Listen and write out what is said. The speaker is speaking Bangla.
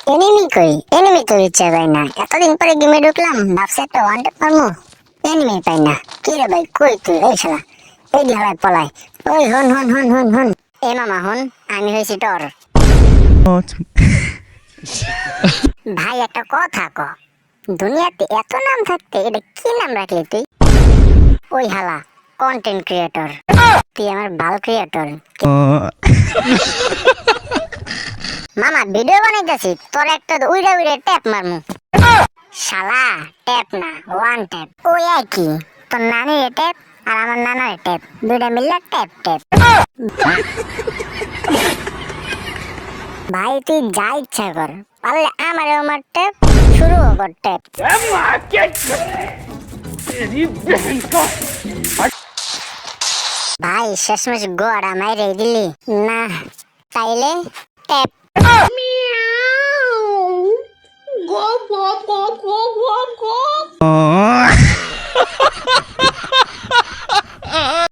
এনিমি কই? এনিমি তো ইচ্ছা যায় না। এতদিন পরে গেমে ঢুকলাম, ভাবছি একটা ওয়ান ট্যাপ মারমু, এনিমি পাই না। কি রে ভাই, কই তুই? এই শালা, এই ঢালায় পলাই। ওই হন হন হন হন হন, এ মামা হন, আমি হয়েছি টর। ভাই একটা কথা ক, দুনিয়াতে এত নাম থাকতে এটা কি নাম রাখলি তুই? ওই হালা, কন্টেন্ট ক্রিয়েটর। তুই আমার বাল ক্রিয়েটর। মামা ভিডিও বানাইতেছি, তোর একটা উইড়ে উইড়ে ট্যাপ মারমু। শালা, ট্যাপ না, ওয়ান ট্যাপ। ওই একই, তোর নানির ট্যাপ আর আমার নানার ট্যাপ, দুইটা মিললে ট্যাপ ট্যাপ। ভাই তুই যা ইচ্ছা কর, পারলে আমারও আমার ট্যাপ, শুরুও কর ট্যাপ। ভাই শেষমেশ গোয়াটা মাইরে দিলি না, তাইলে tap. Meow. Go, go, go, go, go.